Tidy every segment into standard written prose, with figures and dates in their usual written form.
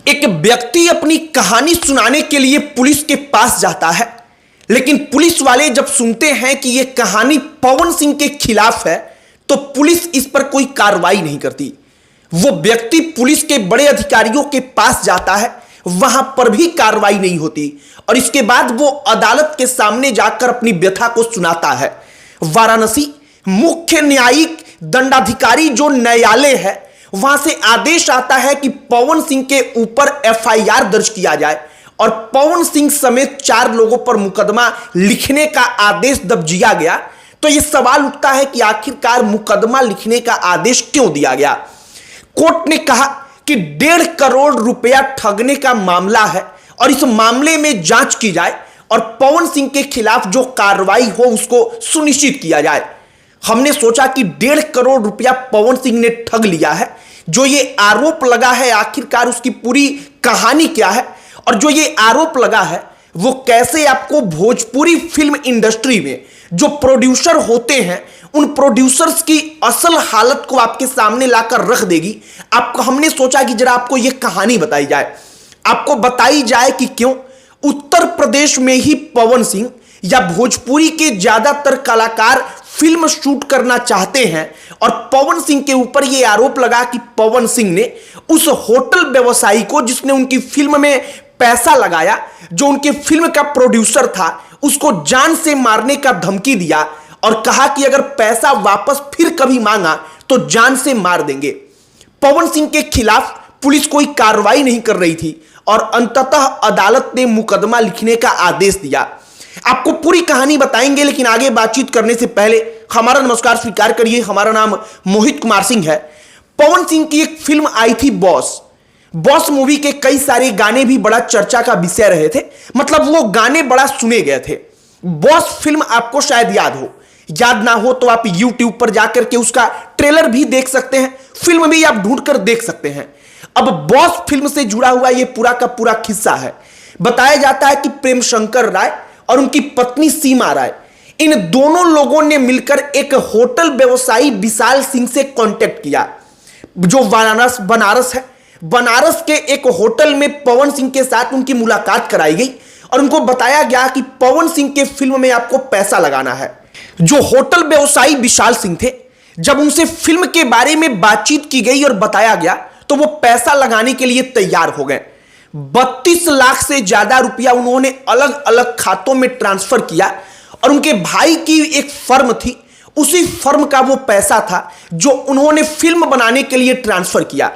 एक व्यक्ति अपनी कहानी सुनाने के लिए पुलिस के पास जाता है, लेकिन पुलिस वाले जब सुनते हैं कि यह कहानी पवन सिंह के खिलाफ है तो पुलिस इस पर कोई कार्रवाई नहीं करती। वो व्यक्ति पुलिस के बड़े अधिकारियों के पास जाता है, वहां पर भी कार्रवाई नहीं होती और इसके बाद वो अदालत के सामने जाकर अपनी व्यथा को सुनाता है। वाराणसी मुख्य न्यायिक दंडाधिकारी जो न्यायालय है, वहां से आदेश आता है कि पवन सिंह के ऊपर एफआईआर दर्ज किया जाए और पवन सिंह समेत 4 लोगों पर मुकदमा लिखने का आदेश जब दिया गया तो यह सवाल उठता है कि आखिरकार मुकदमा लिखने का आदेश क्यों दिया गया। कोर्ट ने कहा कि 1.5 करोड़ रुपया ठगने का मामला है और इस मामले में जांच की जाए और पवन सिंह के खिलाफ जो कार्रवाई हो उसको सुनिश्चित किया जाए। हमने सोचा कि 1.5 करोड़ रुपया पवन सिंह ने ठग लिया है, जो ये आरोप लगा है आखिरकार उसकी पूरी कहानी क्या है और जो ये आरोप लगा है वो कैसे आपको भोजपुरी फिल्म इंडस्ट्री में जो प्रोड्यूसर होते हैं उन प्रोड्यूसर्स की असल हालत को आपके सामने लाकर रख देगी। आपको हमने सोचा कि जरा आपको यह कहानी बताई जाए, आपको बताई जाए कि क्यों उत्तर प्रदेश में ही पवन सिंह या भोजपुरी के ज्यादातर कलाकार फिल्म शूट करना चाहते हैं और पवन सिंह के ऊपर यह आरोप लगा कि पवन सिंह ने उस होटल व्यवसायी को जिसने उनकी फिल्म में पैसा लगाया, जो उनके फिल्म का प्रोड्यूसर था, उसको जान से मारने का धमकी दिया और कहा कि अगर पैसा वापस फिर कभी मांगा तो जान से मार देंगे। पवन सिंह के खिलाफ पुलिस कोई कार्रवाई नहीं कर रही थी और अंततः अदालत ने मुकदमा लिखने का आदेश दिया। आपको पूरी कहानी बताएंगे, लेकिन आगे बातचीत करने से पहले हमारा नमस्कार स्वीकार करिए। हमारा नाम मोहित कुमार सिंह है। पवन सिंह की एक फिल्म आई थी बॉस मूवी के कई सारे गाने भी बड़ा चर्चा का विषय रहे थे, मतलब वो गाने बड़ा सुने गए थे। बॉस फिल्म आपको शायद याद ना हो तो आप YouTube पर जाकर के उसका ट्रेलर भी देख सकते हैं, फिल्म भी आप ढूंढ कर देख सकते हैं। अब बॉस फिल्म से जुड़ा हुआ यह पूरा का पूरा किस्सा है। बताया जाता है कि प्रेम शंकर राय और उनकी पत्नी सीमा राय, इन दोनों लोगों ने मिलकर एक होटल व्यवसायी विशाल सिंह से कांटेक्ट किया, जो बनारस है। बनारस के एक होटल में पवन सिंह के साथ उनकी मुलाकात कराई गई और उनको बताया गया कि पवन सिंह के फिल्म में आपको पैसा लगाना है। जो होटल व्यवसायी विशाल सिंह थे, जब उनसे फिल्म के बारे में बातचीत की गई और बताया गया तो वो पैसा लगाने के लिए तैयार हो गए। 32 लाख से ज्यादा रुपया उन्होंने अलग अलग खातों में ट्रांसफर किया और उनके भाई की एक फर्म थी, उसी फर्म का वो पैसा था जो उन्होंने फिल्म बनाने के लिए ट्रांसफर किया।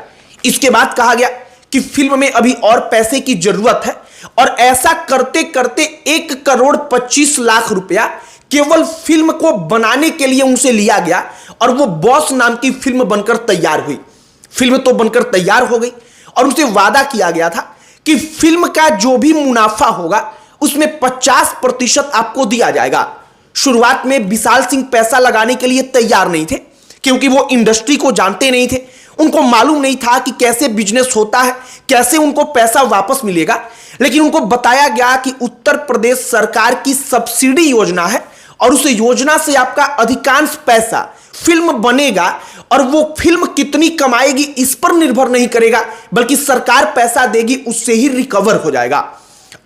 इसके बाद कहा गया कि फिल्म में अभी और पैसे की जरूरत है और ऐसा करते करते 1 करोड़ 25 लाख रुपया केवल फिल्म को बनाने के लिए उनसे लिया गया और वो बॉस नाम की फिल्म बनकर तैयार हुई। फिल्म तो बनकर तैयार हो गई और उनसे वादा किया गया था कि फिल्म का जो भी मुनाफा होगा उसमें 50% आपको दिया जाएगा। शुरुआत में विशाल सिंह पैसा लगाने के लिए तैयार नहीं थे, क्योंकि वो इंडस्ट्री को जानते नहीं थे, उनको मालूम नहीं था कि कैसे बिजनेस होता है, कैसे उनको पैसा वापस मिलेगा। लेकिन उनको बताया गया कि उत्तर प्रदेश सरकार की सब्सिडी योजना है और उस योजना से आपका अधिकांश पैसा फिल्म बनेगा और वो फिल्म कितनी कमाएगी इस पर निर्भर नहीं करेगा, बल्कि सरकार पैसा देगी उससे ही रिकवर हो जाएगा।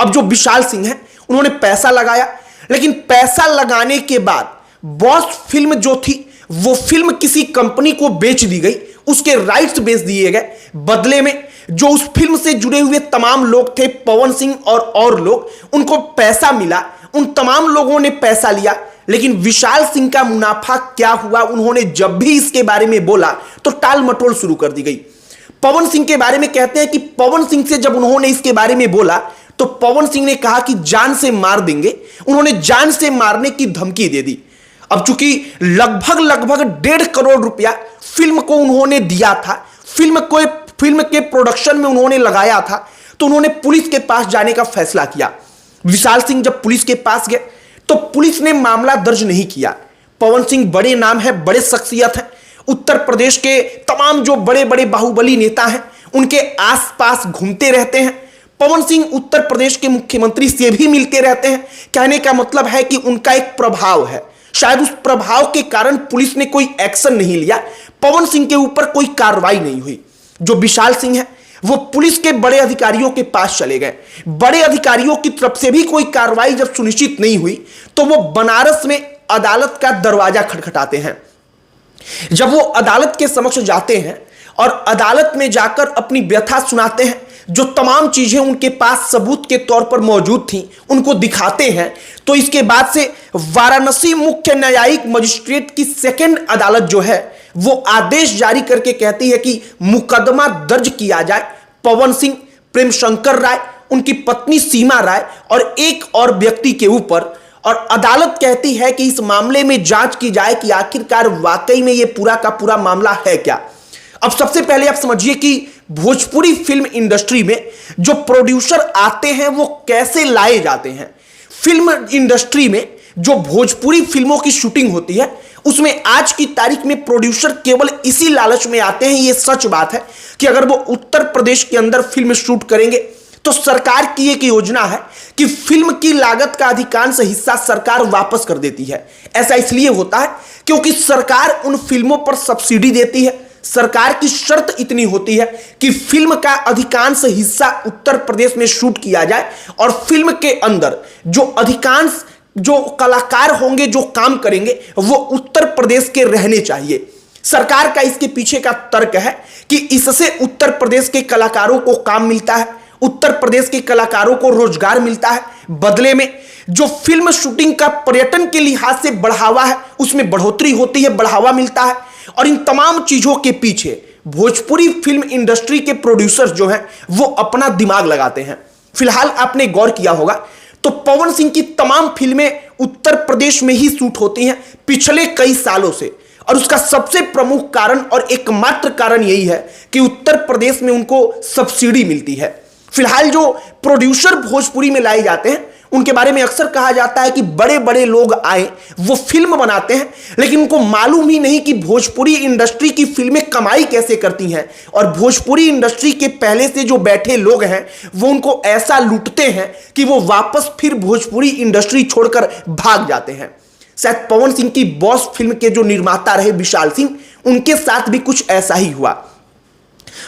अब जो विशाल सिंह है उन्होंने पैसा लगाया, लेकिन पैसा लगाने के बाद बॉस फिल्म जो थी वो फिल्म किसी कंपनी को बेच दी गई, उसके राइट्स बेच दिए गए। बदले में जो उस फिल्म से जुड़े हुए तमाम लोग थे, पवन सिंह और लोग, उनको पैसा मिला। उन तमाम लोगों ने पैसा लिया, लेकिन विशाल सिंह का मुनाफा क्या हुआ, उन्होंने जब भी इसके बारे में बोला तो टाल मटोल शुरू कर दी गई। पवन सिंह के बारे में कहते हैं कि पवन सिंह से जब उन्होंने इसके बारे में बोला तो पवन सिंह ने कहा कि जान से मार देंगे। उन्होंने जान से मारने की धमकी दे दी। अब चूंकि लगभग 1.5 करोड़ रुपया फिल्म को उन्होंने दिया था, फिल्म के प्रोडक्शन में उन्होंने लगाया था, तो उन्होंने पुलिस के पास जाने का फैसला किया। विशाल सिंह जब पुलिस के पास गए तो पुलिस ने मामला दर्ज नहीं किया। पवन सिंह बड़े नाम है, बड़े शख्सियत है, उत्तर प्रदेश के तमाम जो बड़े बड़े बाहुबली नेता हैं उनके आसपास घूमते रहते हैं। पवन सिंह उत्तर प्रदेश के मुख्यमंत्री से भी मिलते रहते हैं। कहने का मतलब है कि उनका एक प्रभाव है। शायद उस प्रभाव के कारण पुलिस ने कोई एक्शन नहीं लिया, पवन सिंह के ऊपर कोई कार्रवाई नहीं हुई। जो विशाल सिंह है वो पुलिस के बड़े अधिकारियों के पास चले गए। बड़े अधिकारियों की तरफ से भी कोई कार्रवाई जब सुनिश्चित नहीं हुई तो वो बनारस में अदालत का दरवाजा खटखटाते हैं। जब वो अदालत के समक्ष जाते हैं और अदालत में जाकर अपनी व्यथा सुनाते हैं, जो तमाम चीजें उनके पास सबूत के तौर पर मौजूद थीं उनको दिखाते हैं, तो इसके बाद से वाराणसी मुख्य न्यायिक मजिस्ट्रेट की सेकंड अदालत जो है वो आदेश जारी करके कहती है कि मुकदमा दर्ज किया जाए पवन सिंह, प्रेम शंकर राय, उनकी पत्नी सीमा राय और एक और व्यक्ति के ऊपर। और अदालत कहती है कि इस मामले में जांच की जाए कि आखिरकार वाकई में यह पूरा का पूरा मामला है क्या। अब सबसे पहले आप समझिए कि भोजपुरी फिल्म इंडस्ट्री में जो प्रोड्यूसर आते हैं वो कैसे लाए जाते हैं। फिल्म इंडस्ट्री में जो भोजपुरी फिल्मों की शूटिंग होती है उसमें आज की तारीख में प्रोड्यूसर केवल इसी लालच में आते हैं, ये सच बात है कि अगर वो उत्तर प्रदेश के अंदर फिल्म शूट करेंगे तो सरकार की एक योजना है कि फिल्म की लागत का अधिकांश हिस्सा सरकार वापस कर देती है। ऐसा इसलिए होता है क्योंकि सरकार उन फिल्मों पर सब्सिडी देती है। सरकार की शर्त इतनी होती है कि फिल्म का अधिकांश हिस्सा उत्तर प्रदेश में शूट किया जाए और फिल्म के अंदर जो अधिकांश जो कलाकार होंगे, जो काम करेंगे, वो उत्तर प्रदेश के रहने चाहिए। सरकार का इसके पीछे का तर्क है कि इससे उत्तर प्रदेश के कलाकारों को काम मिलता है, उत्तर प्रदेश के कलाकारों को रोजगार मिलता है, बदले में जो फिल्म शूटिंग का पर्यटन के लिहाज से बढ़ावा है उसमें बढ़ोतरी होती है, बढ़ावा मिलता है। और इन तमाम चीजों के पीछे भोजपुरी फिल्म इंडस्ट्री के प्रोड्यूसर्स जो हैं वो अपना दिमाग लगाते हैं। फिलहाल आपने गौर किया होगा तो पवन सिंह की तमाम फिल्में उत्तर प्रदेश में ही शूट होती हैं पिछले कई सालों से, और उसका सबसे प्रमुख कारण और एकमात्र कारण यही है कि उत्तर प्रदेश में उनको सब्सिडी मिलती है। फिलहाल जो प्रोड्यूसर भोजपुरी में लाए जाते हैं उनके बारे में अक्सर कहा जाता है कि बड़े बड़े लोग आए, वो फिल्म बनाते हैं, लेकिन उनको मालूम ही नहीं कि भोजपुरी इंडस्ट्री की फिल्में कमाई कैसे करती हैं, और भोजपुरी इंडस्ट्री के पहले से जो बैठे लोग हैं वो उनको ऐसा लूटते हैं कि वो वापस फिर भोजपुरी इंडस्ट्री छोड़कर भाग जाते हैं। शायद पवन सिंह की बॉस फिल्म के जो निर्माता रहे विशाल सिंह, उनके साथ भी कुछ ऐसा ही हुआ।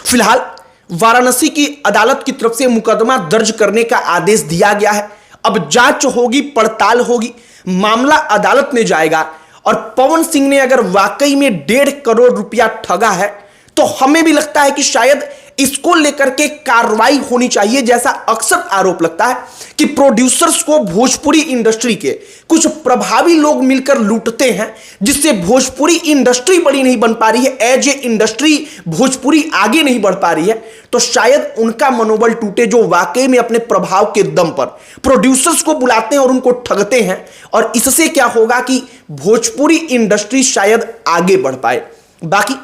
फिलहाल वाराणसी की अदालत की तरफ से मुकदमा दर्ज करने का आदेश दिया गया है। अब जांच होगी, पड़ताल होगी, मामला अदालत में जाएगा, और पवन सिंह ने अगर वाकई में 1.5 करोड़ रुपया ठगा है तो हमें भी लगता है कि शायद इसको लेकर के कार्रवाई होनी चाहिए। जैसा अक्सर आरोप लगता है कि प्रोड्यूसर्स को भोजपुरी इंडस्ट्री के कुछ प्रभावी लोग मिलकर लूटते हैं, जिससे भोजपुरी इंडस्ट्री बड़ी नहीं बन पा रही है, एज ए इंडस्ट्री भोजपुरी आगे नहीं बढ़ पा रही है। तो शायद उनका मनोबल टूटे जो वाकई में अपने प्रभाव के दम पर प्रोड्यूसर्स को बुलाते हैं और उनको ठगते हैं, और इससे क्या होगा कि भोजपुरी इंडस्ट्री शायद आगे बढ़ पाए। बाकी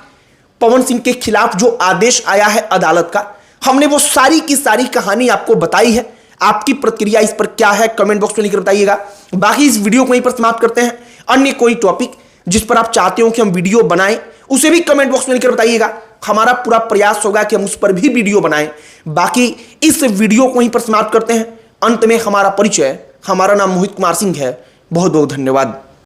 पवन सिंह के खिलाफ जो आदेश आया है अदालत का, हमने वो सारी की सारी कहानी आपको बताई है। आपकी प्रतिक्रिया इस पर क्या है कमेंट बॉक्स में लिखकर बताइएगा। बाकी इस वीडियो को यहीं पर समाप्त करते हैं। अन्य कोई टॉपिक जिस पर आप चाहते हो कि हम वीडियो बनाएं उसे भी कमेंट बॉक्स में लिखकर बताइएगा। हमारा पूरा प्रयास होगा कि हम उस पर भी वीडियो बनाएं। बाकी इस वीडियो को यहीं पर समाप्त करते हैं। अंत में हमारा परिचय, हमारा नाम मोहित कुमार सिंह है। बहुत बहुत धन्यवाद।